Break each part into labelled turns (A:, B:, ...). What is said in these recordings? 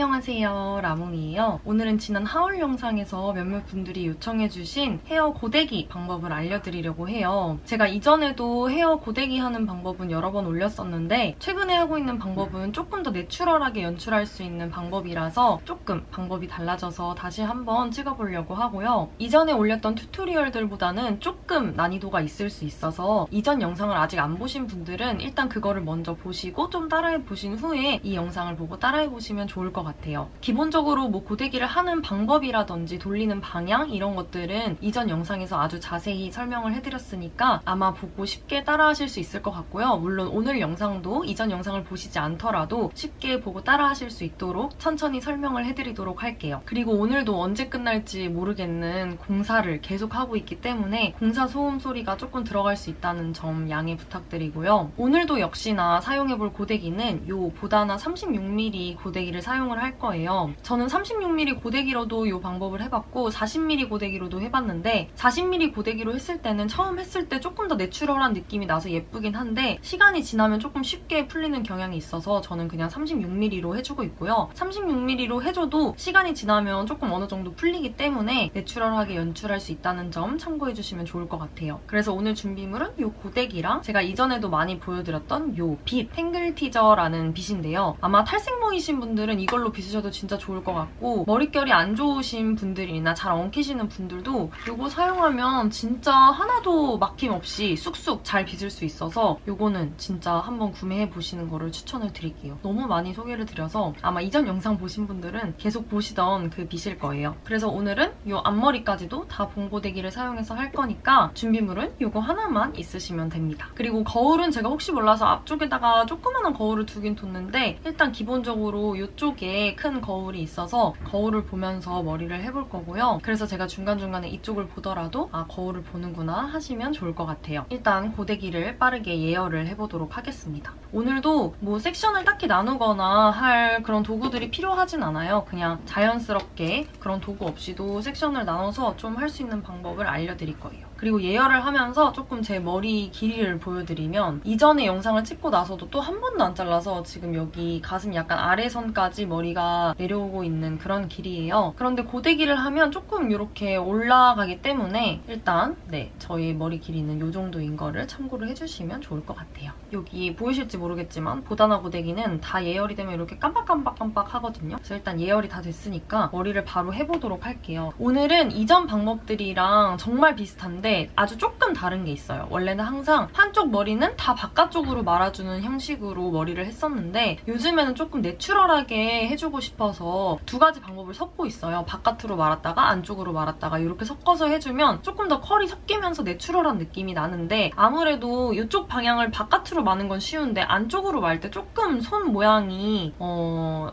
A: 안녕하세요, 라몽이에요. 오늘은 지난 하울 영상에서 몇몇 분들이 요청해주신 헤어 고데기 방법을 알려드리려고 해요. 제가 이전에도 헤어 고데기 하는 방법은 여러 번 올렸었는데 최근에 하고 있는 방법은 조금 더 내추럴하게 연출할 수 있는 방법이라서 조금 방법이 달라져서 다시 한번 찍어보려고 하고요. 이전에 올렸던 튜토리얼들보다는 조금 난이도가 있을 수 있어서 이전 영상을 아직 안 보신 분들은 일단 그거를 먼저 보시고 좀 따라해보신 후에 이 영상을 보고 따라해보시면 좋을 것 같아요. 기본적으로 뭐 고데기를 하는 방법이라든지 돌리는 방향 이런 것들은 이전 영상에서 아주 자세히 설명을 해드렸으니까 아마 보고 쉽게 따라하실 수 있을 것 같고요. 물론 오늘 영상도 이전 영상을 보시지 않더라도 쉽게 보고 따라하실 수 있도록 천천히 설명을 해드리도록 할게요. 그리고 오늘도 언제 끝날지 모르겠는 공사를 계속 하고 있기 때문에 공사 소음 소리가 조금 들어갈 수 있다는 점 양해 부탁드리고요. 오늘도 역시나 사용해볼 고데기는 요 보다나 36mm 고데기를 사용을 할 거예요. 저는 36mm 고데기로도 이 방법을 해봤고 40mm 고데기로도 해봤는데 40mm 고데기로 했을 때는 처음 했을 때 조금 더 내추럴한 느낌이 나서 예쁘긴 한데 시간이 지나면 조금 쉽게 풀리는 경향이 있어서 저는 그냥 36mm로 해주고 있고요. 36mm로 해줘도 시간이 지나면 조금 어느 정도 풀리기 때문에 내추럴하게 연출할 수 있다는 점 참고해주시면 좋을 것 같아요. 그래서 오늘 준비물은 이 고데기랑 제가 이전에도 많이 보여드렸던 이 빗, 탱글 티저라는 빗인데요. 아마 탈색모이신 분들은 이걸로 빗으셔도 진짜 좋을 것 같고 머릿결이 안 좋으신 분들이나 잘 엉키시는 분들도 이거 사용하면 진짜 하나도 막힘없이 쑥쑥 잘 빗을 수 있어서 이거는 진짜 한번 구매해보시는 거를 추천을 드릴게요. 너무 많이 소개를 드려서 아마 이전 영상 보신 분들은 계속 보시던 그 빗일 거예요. 그래서 오늘은 이 앞머리까지도 다 봉고데기를 사용해서 할 거니까 준비물은 이거 하나만 있으시면 됩니다. 그리고 거울은 제가 혹시 몰라서 앞쪽에다가 조그마한 거울을 두긴 뒀는데 일단 기본적으로 이쪽에 큰 거울이 있어서 거울을 보면서 머리를 해볼 거고요. 그래서 제가 중간중간에 이쪽을 보더라도 아 거울을 보는구나 하시면 좋을 것 같아요. 일단 고데기를 빠르게 예열을 해보도록 하겠습니다. 오늘도 뭐 섹션을 딱히 나누거나 할 그런 도구들이 필요하진 않아요. 그냥 자연스럽게 그런 도구 없이도 섹션을 나눠서 좀 할 수 있는 방법을 알려드릴 거예요. 그리고 예열을 하면서 조금 제 머리 길이를 보여드리면 이전에 영상을 찍고 나서도 또 한 번도 안 잘라서 지금 여기 가슴 약간 아래선까지 머리가 내려오고 있는 그런 길이에요. 그런데 고데기를 하면 조금 이렇게 올라가기 때문에 일단 저희 머리 길이는 이 정도인 거를 참고를 해주시면 좋을 것 같아요. 여기 보이실지 모르겠지만 보다나 고데기는 다 예열이 되면 이렇게 깜빡깜빡깜빡 하거든요. 그래서 일단 예열이 다 됐으니까 머리를 바로 해보도록 할게요. 오늘은 이전 방법들이랑 정말 비슷한데 아주 조금 다른 게 있어요. 원래는 항상 한쪽 머리는 다 바깥쪽으로 말아주는 형식으로 머리를 했었는데 요즘에는 조금 내추럴하게 해주고 싶어서 두 가지 방법을 섞고 있어요. 바깥으로 말았다가 안쪽으로 말았다가 이렇게 섞어서 해주면 조금 더 컬이 섞이면서 내추럴한 느낌이 나는데 아무래도 이쪽 방향을 바깥으로 마는 건 쉬운데 안쪽으로 말 때 조금 손 모양이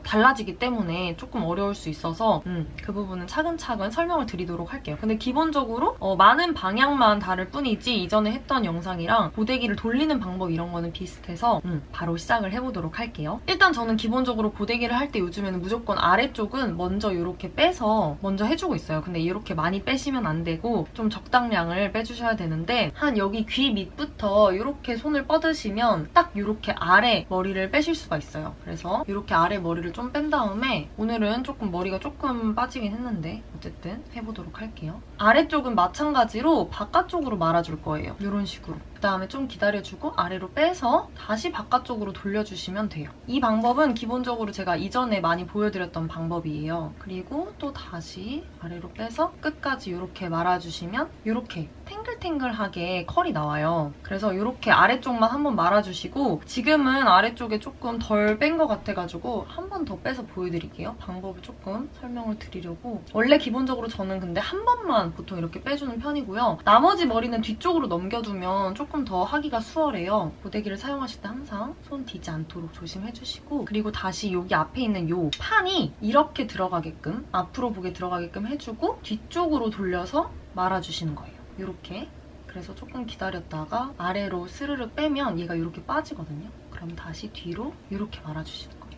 A: 달라지기 때문에 조금 어려울 수 있어서 그 부분은 차근차근 설명을 드리도록 할게요. 근데 기본적으로 많은 방향만 다를 뿐이지 이전에 했던 영상이랑 고데기를 돌리는 방법 이런 거는 비슷해서 바로 시작을 해보도록 할게요. 일단 저는 기본적으로 고데기를 할 때 요즘에는 무조건 아래쪽은 먼저 이렇게 빼서 먼저 해주고 있어요. 근데 이렇게 많이 빼시면 안 되고 좀 적당량을 빼주셔야 되는데 한 여기 귀 밑부터 이렇게 손을 뻗으시면 딱 이렇게 아래 머리를 빼실 수가 있어요. 그래서 이렇게 아래 머리를 좀 뺀 다음에 오늘은 조금 머리가 조금 빠지긴 했는데 어쨌든 해보도록 할게요. 아래쪽은 마찬가지로 바깥쪽으로 말아줄 거예요. 이런 식으로. 그다음에 좀 기다려주고 아래로 빼서 다시 바깥쪽으로 돌려주시면 돼요. 이 방법은 기본적으로 제가 이전에 많이 보여드렸던 방법이에요. 그리고 또 다시 아래로 빼서 끝까지 이렇게 말아주시면 이렇게 탱글탱글하게 컬이 나와요. 그래서 이렇게 아래쪽만 한번 말아주시고 지금은 아래쪽에 조금 덜 뺀 것 같아가지고 한 번 더 빼서 보여드릴게요. 방법을 조금 설명을 드리려고. 원래 기본적으로 저는 근데 한 번만 보통 이렇게 빼주는 편이고요. 나머지 머리는 뒤쪽으로 넘겨두면 조금 더 하기가 수월해요. 고데기를 사용하실 때 항상 손 뒤지 않도록 조심해주시고 그리고 다시 여기 앞에 있는 요 판이 이렇게 들어가게끔 앞으로 보게 들어가게끔 해주고 뒤쪽으로 돌려서 말아주시는 거예요. 이렇게. 그래서 조금 기다렸다가 아래로 스르르 빼면 얘가 이렇게 빠지거든요. 그럼 다시 뒤로 이렇게 말아주시는 거예요.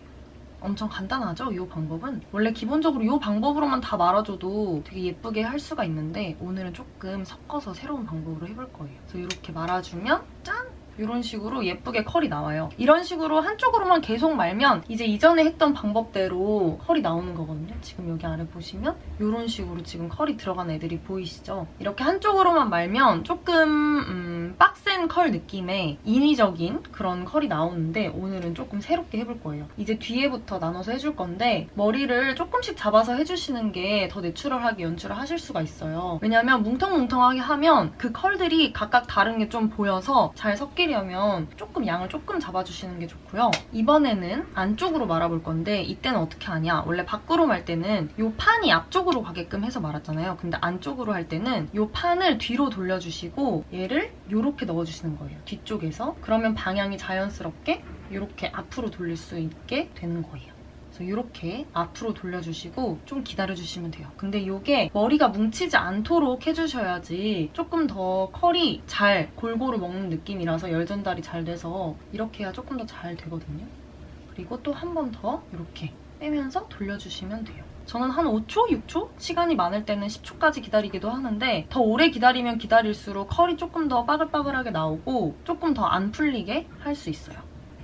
A: 엄청 간단하죠? 이 방법은? 원래 기본적으로 이 방법으로만 다 말아줘도 되게 예쁘게 할 수가 있는데 오늘은 조금 섞어서 새로운 방법으로 해볼 거예요. 그래서 이렇게 말아주면 짠! 이런 식으로 예쁘게 컬이 나와요. 이런 식으로 한쪽으로만 계속 말면 이제 이전에 했던 방법대로 컬이 나오는 거거든요. 지금 여기 아래 보시면 이런 식으로 지금 컬이 들어간 애들이 보이시죠? 이렇게 한쪽으로만 말면 조금 빡센 컬 느낌의 인위적인 그런 컬이 나오는데 오늘은 조금 새롭게 해볼 거예요. 이제 뒤에부터 나눠서 해줄 건데 머리를 조금씩 잡아서 해주시는 게 더 내추럴하게 연출을 하실 수가 있어요. 왜냐면 뭉텅뭉텅하게 하면 그 컬들이 각각 다른 게 좀 보여서 잘 섞이려면 조금 양을 조금 잡아주시는 게 좋고요. 이번에는 안쪽으로 말아볼 건데 이때는 어떻게 하냐? 원래 밖으로 말 때는 이 판이 앞쪽으로 가게끔 해서 말았잖아요. 근데 안쪽으로 할 때는 이 판을 뒤로 돌려주시고 얘를 이렇게 넣어주시는 거예요. 뒤쪽에서. 그러면 방향이 자연스럽게 이렇게 앞으로 돌릴 수 있게 되는 거예요. 이렇게 앞으로 돌려주시고 좀 기다려주시면 돼요. 근데 이게 머리가 뭉치지 않도록 해주셔야지 조금 더 컬이 잘 골고루 먹는 느낌이라서 열 전달이 잘 돼서 이렇게 해야 조금 더 잘 되거든요. 그리고 또 한 번 더 이렇게 빼면서 돌려주시면 돼요. 저는 한 5초, 6초? 시간이 많을 때는 10초까지 기다리기도 하는데 더 오래 기다리면 기다릴수록 컬이 조금 더 빠글빠글하게 나오고 조금 더 안 풀리게 할 수 있어요.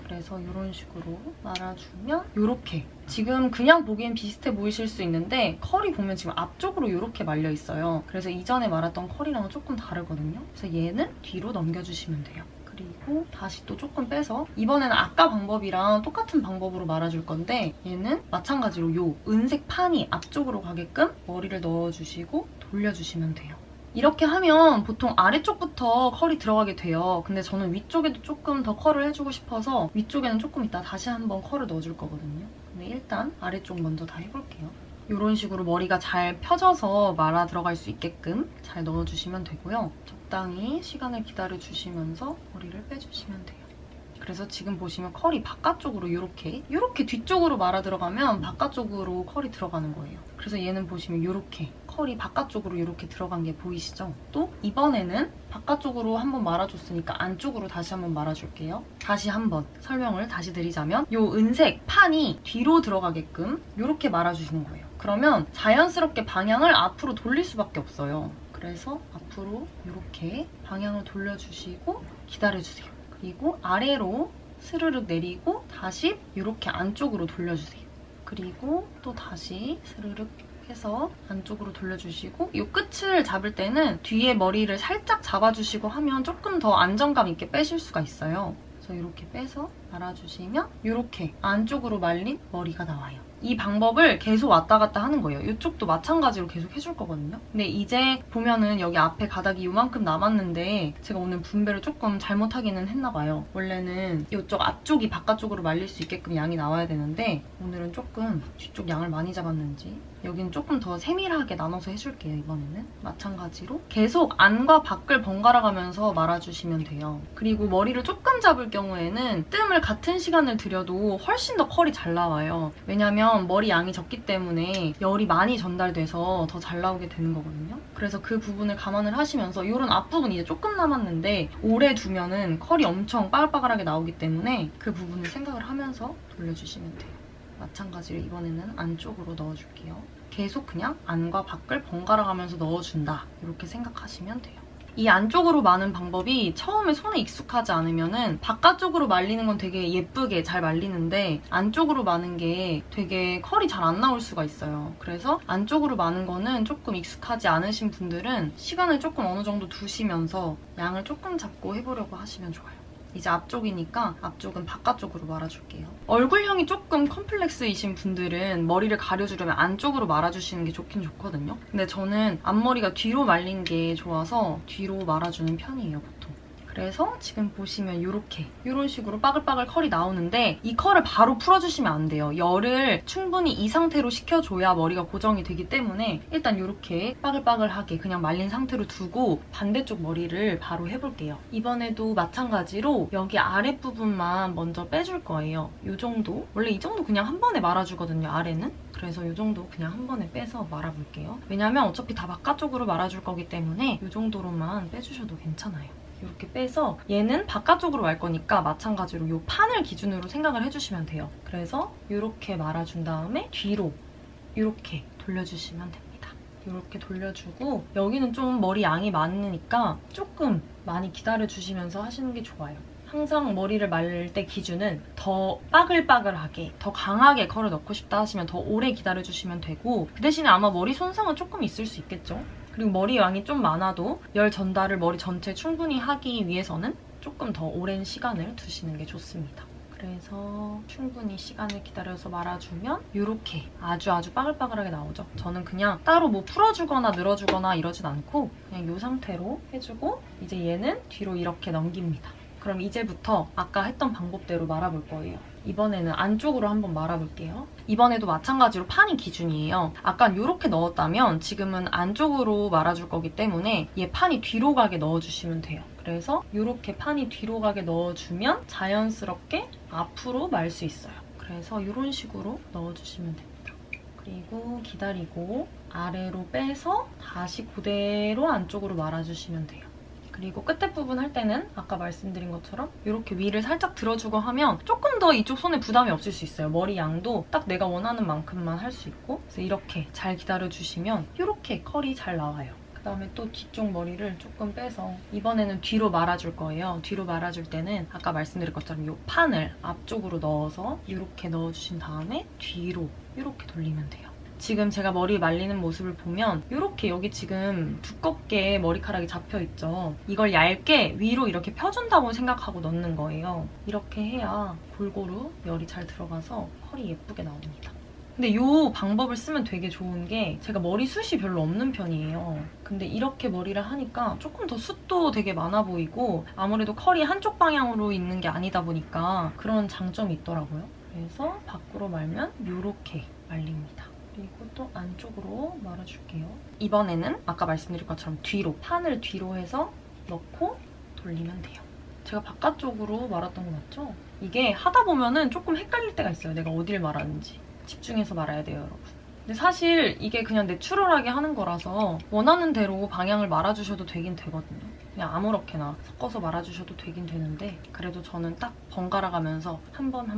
A: 그래서 이런 식으로 말아주면 이렇게 지금 그냥 보기엔 비슷해 보이실 수 있는데 컬이 보면 지금 앞쪽으로 이렇게 말려 있어요. 그래서 이전에 말았던 컬이랑은 조금 다르거든요. 그래서 얘는 뒤로 넘겨주시면 돼요. 그리고 다시 또 조금 빼서 이번에는 아까 방법이랑 똑같은 방법으로 말아줄 건데 얘는 마찬가지로 이 은색 판이 앞쪽으로 가게끔 머리를 넣어주시고 돌려주시면 돼요. 이렇게 하면 보통 아래쪽부터 컬이 들어가게 돼요. 근데 저는 위쪽에도 조금 더 컬을 해주고 싶어서 위쪽에는 조금 이따 다시 한번 컬을 넣어줄 거거든요. 근데 일단 아래쪽 먼저 다 해볼게요. 이런 식으로 머리가 잘 펴져서 말아 들어갈 수 있게끔 잘 넣어주시면 되고요. 적당히 시간을 기다려주시면서 머리를 빼주시면 돼요. 그래서 지금 보시면 컬이 바깥쪽으로 이렇게 뒤쪽으로 말아 들어가면 바깥쪽으로 컬이 들어가는 거예요. 그래서 얘는 보시면 이렇게 컬이 바깥쪽으로 이렇게 들어간 게 보이시죠? 또 이번에는 바깥쪽으로 한번 말아줬으니까 안쪽으로 다시 한번 말아줄게요. 다시 한번 설명을 다시 드리자면 이 은색 판이 뒤로 들어가게끔 이렇게 말아주시는 거예요. 그러면 자연스럽게 방향을 앞으로 돌릴 수밖에 없어요. 그래서 앞으로 이렇게 방향을 돌려주시고 기다려주세요. 그리고 아래로 스르륵 내리고 다시 이렇게 안쪽으로 돌려주세요. 그리고 또 다시 스르륵 해서 안쪽으로 돌려주시고 이 끝을 잡을 때는 뒤에 머리를 살짝 잡아주시고 하면 조금 더 안정감 있게 빼실 수가 있어요. 그래서 이렇게 빼서 말아주시면 이렇게 안쪽으로 말린 머리가 나와요. 이 방법을 계속 왔다 갔다 하는 거예요. 이쪽도 마찬가지로 계속 해줄 거거든요. 근데 이제 보면은 여기 앞에 가닥이 이만큼 남았는데 제가 오늘 분배를 조금 잘못하기는 했나 봐요. 원래는 이쪽 앞쪽이 바깥쪽으로 말릴 수 있게끔 양이 나와야 되는데 오늘은 조금 뒤쪽 양을 많이 잡았는지 여기는 조금 더 세밀하게 나눠서 해줄게요. 이번에는 마찬가지로 계속 안과 밖을 번갈아 가면서 말아주시면 돼요. 그리고 머리를 조금 잡을 경우에는 뜸을 같은 시간을 들여도 훨씬 더 컬이 잘 나와요. 왜냐면 머리 양이 적기 때문에 열이 많이 전달돼서 더 잘 나오게 되는 거거든요. 그래서 그 부분을 감안을 하시면서 이런 앞부분 이제 조금 남았는데 오래 두면은 컬이 엄청 빠글빠글하게 나오기 때문에 그 부분을 생각을 하면서 돌려주시면 돼요. 마찬가지로 이번에는 안쪽으로 넣어줄게요. 계속 그냥 안과 밖을 번갈아 가면서 넣어준다 이렇게 생각하시면 돼요. 이 안쪽으로 마는 방법이 처음에 손에 익숙하지 않으면은 바깥쪽으로 말리는 건 되게 예쁘게 잘 말리는데 안쪽으로 마는 게 되게 컬이 잘 안 나올 수가 있어요. 그래서 안쪽으로 마는 거는 조금 익숙하지 않으신 분들은 시간을 조금 어느 정도 두시면서 양을 조금 잡고 해보려고 하시면 좋아요. 이제 앞쪽이니까 앞쪽은 바깥쪽으로 말아줄게요. 얼굴형이 조금 컴플렉스이신 분들은 머리를 가려주려면 안쪽으로 말아주시는 게 좋긴 좋거든요. 근데 저는 앞머리가 뒤로 말린 게 좋아서 뒤로 말아주는 편이에요, 보통. 그래서 지금 보시면 이런 식으로 빠글빠글 컬이 나오는데 이 컬을 바로 풀어주시면 안 돼요. 열을 충분히 이 상태로 식혀줘야 머리가 고정이 되기 때문에 일단 이렇게 빠글빠글하게 그냥 말린 상태로 두고 반대쪽 머리를 바로 해볼게요. 이번에도 마찬가지로 여기 아랫부분만 먼저 빼줄 거예요. 이 정도? 원래 이 정도 그냥 한 번에 말아주거든요, 아래는. 그래서 이 정도 그냥 한 번에 빼서 말아볼게요. 왜냐면 어차피 다 바깥쪽으로 말아줄 거기 때문에 이 정도로만 빼주셔도 괜찮아요. 이렇게 빼서 얘는 바깥쪽으로 말 거니까 마찬가지로 이 판을 기준으로 생각을 해주시면 돼요. 그래서 이렇게 말아준 다음에 뒤로 이렇게 돌려주시면 됩니다. 이렇게 돌려주고 여기는 좀 머리 양이 많으니까 조금 많이 기다려주시면서 하시는 게 좋아요. 항상 머리를 말릴 때 기준은 더 빠글빠글하게, 더 강하게 컬을 넣고 싶다 하시면 더 오래 기다려주시면 되고, 그 대신에 아마 머리 손상은 조금 있을 수 있겠죠? 그리고 머리 양이 좀 많아도 열 전달을 머리 전체에 충분히 하기 위해서는 조금 더 오랜 시간을 두시는 게 좋습니다. 그래서 충분히 시간을 기다려서 말아주면 이렇게 아주 빠글빠글하게 나오죠. 저는 그냥 따로 뭐 풀어주거나 늘어주거나 이러진 않고 그냥 이 상태로 해주고 이제 얘는 뒤로 이렇게 넘깁니다. 그럼 이제부터 아까 했던 방법대로 말아볼 거예요. 이번에는 안쪽으로 한번 말아볼게요. 이번에도 마찬가지로 판이 기준이에요. 아까 이렇게 넣었다면 지금은 안쪽으로 말아줄 거기 때문에 얘 판이 뒤로 가게 넣어주시면 돼요. 그래서 이렇게 판이 뒤로 가게 넣어주면 자연스럽게 앞으로 말 수 있어요. 그래서 이런 식으로 넣어주시면 됩니다. 그리고 기다리고 아래로 빼서 다시 그대로 안쪽으로 말아주시면 돼요. 그리고 끝에 부분 할 때는 아까 말씀드린 것처럼 이렇게 위를 살짝 들어주고 하면 조금 더 이쪽 손에 부담이 없을 수 있어요. 머리 양도 딱 내가 원하는 만큼만 할 수 있고, 그래서 이렇게 잘 기다려주시면 이렇게 컬이 잘 나와요. 그다음에 또 뒤쪽 머리를 조금 빼서 이번에는 뒤로 말아줄 거예요. 뒤로 말아줄 때는 아까 말씀드린 것처럼 이 판을 앞쪽으로 넣어서 이렇게 넣어주신 다음에 뒤로 이렇게 돌리면 돼요. 지금 제가 머리 말리는 모습을 보면 이렇게 여기 지금 두껍게 머리카락이 잡혀있죠. 이걸 얇게 위로 이렇게 펴준다고 생각하고 넣는 거예요. 이렇게 해야 골고루 열이 잘 들어가서 컬이 예쁘게 나옵니다. 근데 이 방법을 쓰면 되게 좋은 게 제가 머리숱이 별로 없는 편이에요. 근데 이렇게 머리를 하니까 조금 더 숱도 되게 많아 보이고 아무래도 컬이 한쪽 방향으로 있는 게 아니다 보니까 그런 장점이 있더라고요. 그래서 밖으로 말면 이렇게 말립니다. 그리고 또 안쪽으로 말아줄게요. 이번에는 아까 말씀드린 것처럼 뒤로, 판을 뒤로 해서 넣고 돌리면 돼요. 제가 바깥쪽으로 말았던 거 맞죠? 이게 하다 보면은 조금 헷갈릴 때가 있어요. 내가 어딜 말았는지. 집중해서 말아야 돼요, 여러분. 근데 사실 이게 그냥 내추럴하게 하는 거라서 원하는 대로 방향을 말아주셔도 되긴 되거든요. 그냥 아무렇게나 섞어서 말아주셔도 되긴 되는데 그래도 저는 딱 번갈아 가면서 한 번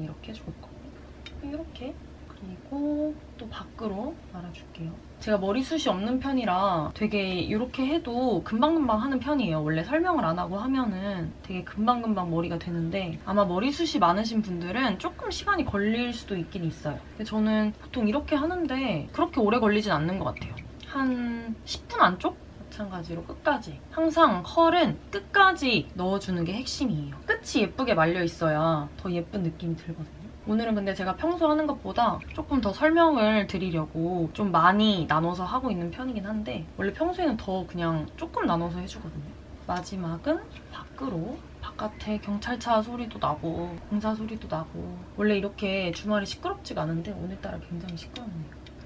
A: 이렇게 해주고 있거든요. 이렇게. 그리고 또 밖으로 말아줄게요. 제가 머리숱이 없는 편이라 되게 이렇게 해도 금방금방 하는 편이에요. 원래 설명을 안 하고 하면은 되게 금방금방 머리가 되는데 아마 머리숱이 많으신 분들은 조금 시간이 걸릴 수도 있긴 있어요. 근데 저는 보통 이렇게 하는데 그렇게 오래 걸리진 않는 것 같아요. 한 10분 안쪽? 마찬가지로 끝까지. 항상 컬은 끝까지 넣어주는 게 핵심이에요. 끝이 예쁘게 말려 있어야 더 예쁜 느낌이 들거든요. 오늘은 근데 제가 평소 하는 것보다 조금 더 설명을 드리려고 좀 많이 나눠서 하고 있는 편이긴 한데 원래 평소에는 더 그냥 조금 나눠서 해주거든요. 마지막은 밖으로. 바깥에 경찰차 소리도 나고 공사 소리도 나고 원래 이렇게 주말이 시끄럽지가 않은데 오늘따라 굉장히 시끄럽네요.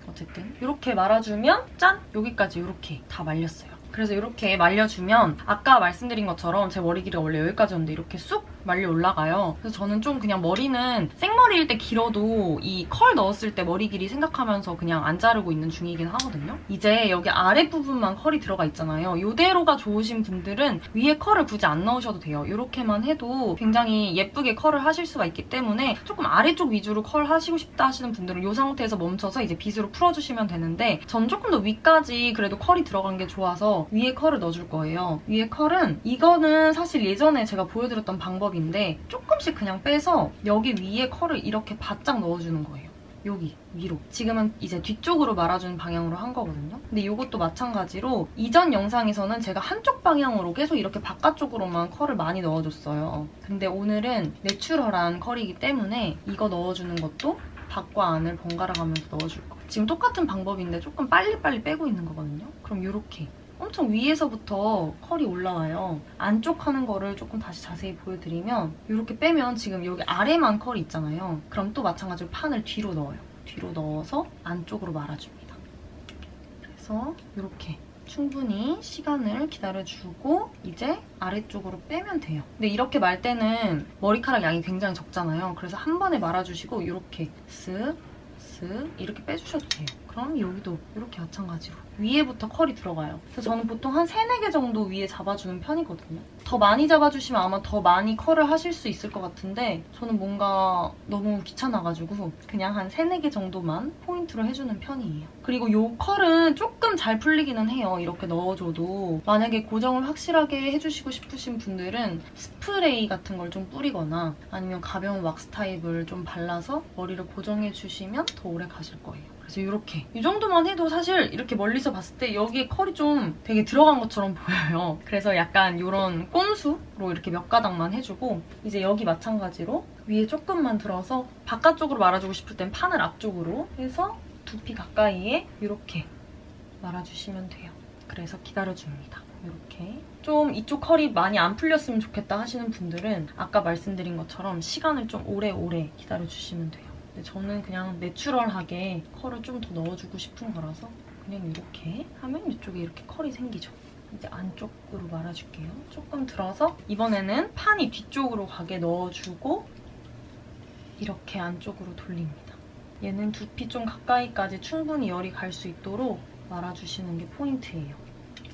A: 어쨌든 이렇게 말아주면 짠! 여기까지 이렇게 다 말렸어요. 그래서 이렇게 말려주면 아까 말씀드린 것처럼 제 머리 길이가 원래 여기까지였는데 이렇게 쑥 말려 올라가요. 그래서 저는 좀 그냥 머리는 생머리일 때 길어도 이 컬 넣었을 때 머리 길이 생각하면서 그냥 안 자르고 있는 중이긴 하거든요. 이제 여기 아랫부분만 컬이 들어가 있잖아요. 이대로가 좋으신 분들은 위에 컬을 굳이 안 넣으셔도 돼요. 이렇게만 해도 굉장히 예쁘게 컬을 하실 수가 있기 때문에 조금 아래쪽 위주로 컬 하시고 싶다 하시는 분들은 이 상태에서 멈춰서 이제 빗으로 풀어주시면 되는데 저는 조금 더 위까지 그래도 컬이 들어간 게 좋아서 위에 컬을 넣어줄 거예요. 위에 컬은 이거는 사실 예전에 제가 보여드렸던 방법인데 조금씩 그냥 빼서 여기 위에 컬을 이렇게 바짝 넣어주는 거예요. 여기 위로. 지금은 이제 뒤쪽으로 말아주는 방향으로 한 거거든요. 근데 이것도 마찬가지로 이전 영상에서는 제가 한쪽 방향으로 계속 이렇게 바깥쪽으로만 컬을 많이 넣어줬어요. 근데 오늘은 내추럴한 컬이기 때문에 이거 넣어주는 것도 밖과 안을 번갈아 가면서 넣어줄 거예요. 지금 똑같은 방법인데 조금 빨리빨리 빼고 있는 거거든요. 그럼 이렇게 엄청 위에서부터 컬이 올라와요. 안쪽 하는 거를 조금 다시 자세히 보여드리면 이렇게 빼면 지금 여기 아래만 컬이 있잖아요. 그럼 또 마찬가지로 판을 뒤로 넣어요. 뒤로 넣어서 안쪽으로 말아줍니다. 그래서 이렇게 충분히 시간을 기다려주고 이제 아래쪽으로 빼면 돼요. 근데 이렇게 말 때는 머리카락 양이 굉장히 적잖아요. 그래서 한 번에 말아주시고 이렇게 쓱 슥슥슥 이렇게 빼주셔도 돼요. 그럼 여기도 이렇게 마찬가지로 위에부터 컬이 들어가요. 그래서 저는 보통 한 3, 4개 정도 위에 잡아주는 편이거든요. 더 많이 잡아주시면 아마 더 많이 컬을 하실 수 있을 것 같은데 저는 뭔가 너무 귀찮아가지고 그냥 한 3, 4개 정도만 포인트로 해주는 편이에요. 그리고 이 컬은 조금 잘 풀리기는 해요. 이렇게 넣어줘도. 만약에 고정을 확실하게 해주시고 싶으신 분들은 스프레이 같은 걸 좀 뿌리거나 아니면 가벼운 왁스 타입을 좀 발라서 머리를 고정해주시면 더 오래 가실 거예요. 그래서 이렇게 이 정도만 해도 사실 이렇게 멀리서 봤을 때 여기에 컬이 좀 되게 들어간 것처럼 보여요. 그래서 약간 이런 꼼수로 이렇게 몇 가닥만 해주고 이제 여기 마찬가지로 위에 조금만 들어서 바깥쪽으로 말아주고 싶을 땐 판을 앞쪽으로 해서 두피 가까이에 이렇게 말아주시면 돼요. 그래서 기다려줍니다. 이렇게 좀 이쪽 컬이 많이 안 풀렸으면 좋겠다 하시는 분들은 아까 말씀드린 것처럼 시간을 좀 오래 기다려주시면 돼요. 근데 저는 그냥 내추럴하게 컬을 좀 더 넣어주고 싶은 거라서 그냥 이렇게 하면 이쪽에 이렇게 컬이 생기죠. 이제 안쪽으로 말아줄게요. 조금 들어서 이번에는 판이 뒤쪽으로 가게 넣어주고 이렇게 안쪽으로 돌립니다. 얘는 두피 좀 가까이까지 충분히 열이 갈 수 있도록 말아주시는 게 포인트예요.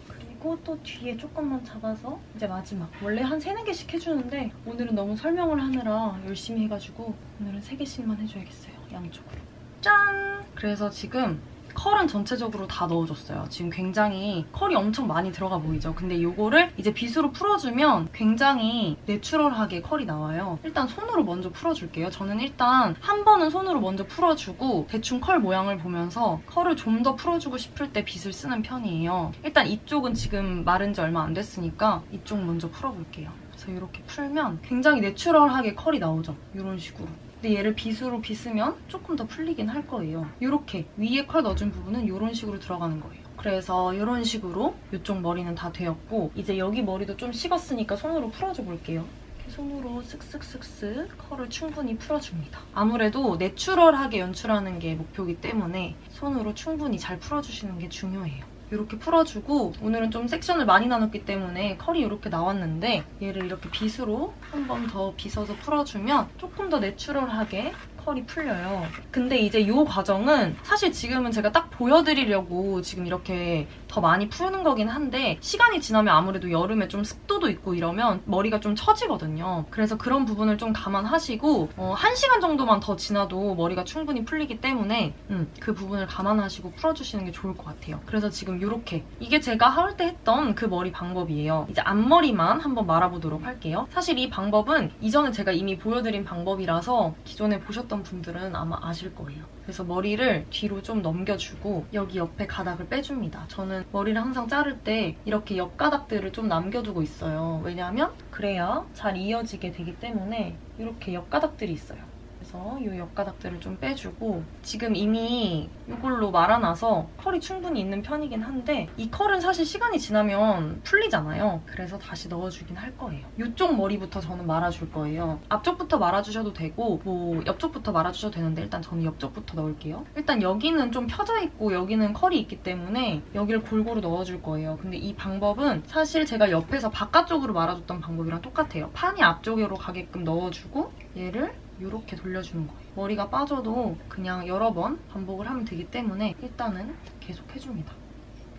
A: 그리고 또 뒤에 조금만 잡아서 이제 마지막. 원래 한 3, 4개씩 해주는데 오늘은 너무 설명을 하느라 열심히 해가지고 오늘은 3개씩만 해줘야겠어요. 양쪽으로. 짠! 그래서 지금 컬은 전체적으로 다 넣어줬어요. 지금 굉장히 컬이 엄청 많이 들어가 보이죠? 근데 이거를 이제 빗으로 풀어주면 굉장히 내추럴하게 컬이 나와요. 일단 손으로 먼저 풀어줄게요. 저는 일단 한 번은 손으로 먼저 풀어주고 대충 컬 모양을 보면서 컬을 좀 더 풀어주고 싶을 때 빗을 쓰는 편이에요. 일단 이쪽은 지금 마른 지 얼마 안 됐으니까 이쪽 먼저 풀어볼게요. 그래서 이렇게 풀면 굉장히 내추럴하게 컬이 나오죠? 이런 식으로. 근데 얘를 빗으로 빗으면 조금 더 풀리긴 할 거예요. 이렇게 위에 컬 넣어준 부분은 이런 식으로 들어가는 거예요. 그래서 이런 식으로 이쪽 머리는 다 되었고 이제 여기 머리도 좀 식었으니까 손으로 풀어줘 볼게요. 이렇게 손으로 쓱쓱쓱쓱 컬을 충분히 풀어줍니다. 아무래도 내추럴하게 연출하는 게 목표이기 때문에 손으로 충분히 잘 풀어주시는 게 중요해요. 이렇게 풀어주고 오늘은 좀 섹션을 많이 나눴기 때문에 컬이 이렇게 나왔는데 얘를 이렇게 빗으로 한 번 더 빗어서 풀어주면 조금 더 내추럴하게 컬이 풀려요. 근데 이제 이 과정은 사실 지금은 제가 딱 보여드리려고 지금 이렇게 더 많이 푸는 거긴 한데 시간이 지나면 아무래도 여름에 좀 습도도 있고 이러면 머리가 좀 처지거든요. 그래서 그런 부분을 좀 감안하시고 1시간 정도만 더 지나도 머리가 충분히 풀리기 때문에 그 부분을 감안하시고 풀어주시는 게 좋을 것 같아요. 그래서 지금 이렇게 이게 제가 하울 때 했던 그 머리 방법이에요. 이제 앞머리만 한번 말아보도록 할게요. 사실 이 방법은 이전에 제가 이미 보여드린 방법이라서 기존에 보셨던 분들은 아마 아실 거예요. 그래서 머리를 뒤로 좀 넘겨주고 여기 옆에 가닥을 빼줍니다. 저는 머리를 항상 자를 때 이렇게 옆가닥들을 좀 남겨두고 있어요. 왜냐하면 그래야 잘 이어지게 되기 때문에 이렇게 옆가닥들이 있어요. 그래서 이 옆가닥들을 좀 빼주고 지금 이미 이걸로 말아놔서 컬이 충분히 있는 편이긴 한데 이 컬은 사실 시간이 지나면 풀리잖아요. 그래서 다시 넣어주긴 할 거예요. 이쪽 머리부터 저는 말아줄 거예요. 앞쪽부터 말아주셔도 되고 뭐 옆쪽부터 말아주셔도 되는데 일단 저는 옆쪽부터 넣을게요. 일단 여기는 좀 펴져 있고 여기는 컬이 있기 때문에 여기를 골고루 넣어줄 거예요. 근데 이 방법은 사실 제가 옆에서 바깥쪽으로 말아줬던 방법이랑 똑같아요. 판이 앞쪽으로 가게끔 넣어주고 얘를 이렇게 돌려주는 거예요. 머리가 빠져도 그냥 여러 번 반복을 하면 되기 때문에 일단은 계속 해줍니다.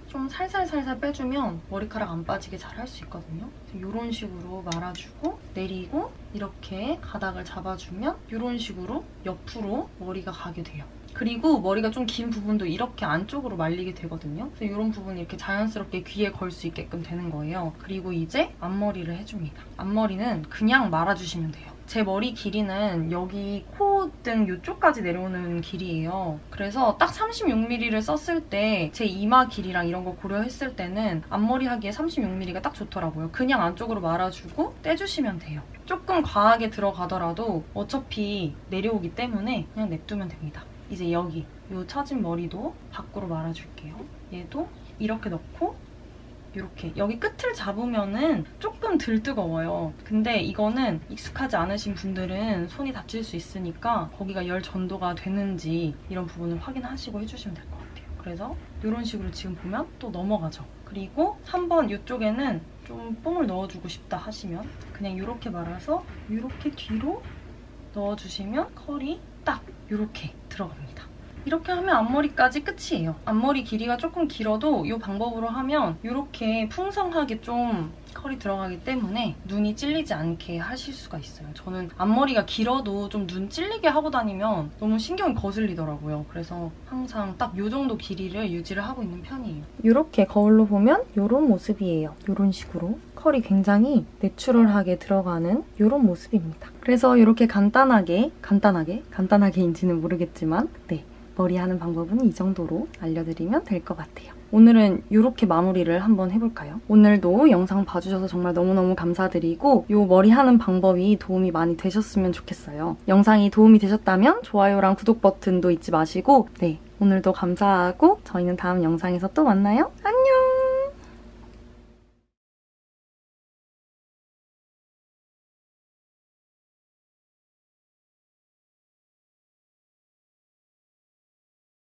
A: 좀 살살살살 빼주면 머리카락 안 빠지게 잘 할 수 있거든요. 이런 식으로 말아주고 내리고 이렇게 가닥을 잡아주면 이런 식으로 옆으로 머리가 가게 돼요. 그리고 머리가 좀 긴 부분도 이렇게 안쪽으로 말리게 되거든요. 그래서 이런 부분이 이렇게 자연스럽게 귀에 걸 수 있게끔 되는 거예요. 그리고 이제 앞머리를 해줍니다. 앞머리는 그냥 말아주시면 돼요. 제 머리 길이는 여기 코등 이쪽까지 내려오는 길이에요. 그래서 딱 36mm를 썼을 때 제 이마 길이랑 이런 거 고려했을 때는 앞머리 하기에 36mm가 딱 좋더라고요. 그냥 안쪽으로 말아주고 떼주시면 돼요. 조금 과하게 들어가더라도 어차피 내려오기 때문에 그냥 냅두면 됩니다. 이제 여기 이 처진 머리도 밖으로 말아줄게요. 얘도 이렇게 넣고 이렇게 여기 끝을 잡으면은 조금 덜 뜨거워요. 근데 이거는 익숙하지 않으신 분들은 손이 다칠 수 있으니까 거기가 열 전도가 되는지 이런 부분을 확인하시고 해주시면 될 것 같아요. 그래서 이런 식으로 지금 보면 또 넘어가죠. 그리고 한번 이쪽에는 좀 뽕을 넣어주고 싶다 하시면 그냥 이렇게 말아서 이렇게 뒤로 넣어주시면 컬이 딱 이렇게 들어갑니다. 이렇게 하면 앞머리까지 끝이에요. 앞머리 길이가 조금 길어도 이 방법으로 하면 이렇게 풍성하게 좀 컬이 들어가기 때문에 눈이 찔리지 않게 하실 수가 있어요. 저는 앞머리가 길어도 좀 눈 찔리게 하고 다니면 너무 신경이 거슬리더라고요. 그래서 항상 딱 이 정도 길이를 유지를 하고 있는 편이에요. 이렇게 거울로 보면 이런 모습이에요. 이런 식으로 컬이 굉장히 내추럴하게 들어가는 이런 모습입니다. 그래서 이렇게 간단하게인지는 모르겠지만 네, 머리하는 방법은 이 정도로 알려드리면 될 것 같아요. 오늘은 이렇게 마무리를 한번 해볼까요? 오늘도 영상 봐주셔서 정말 너무너무 감사드리고 이 머리하는 방법이 도움이 많이 되셨으면 좋겠어요. 영상이 도움이 되셨다면 좋아요랑 구독 버튼도 잊지 마시고 네, 오늘도 감사하고 저희는 다음 영상에서 또 만나요. 안녕!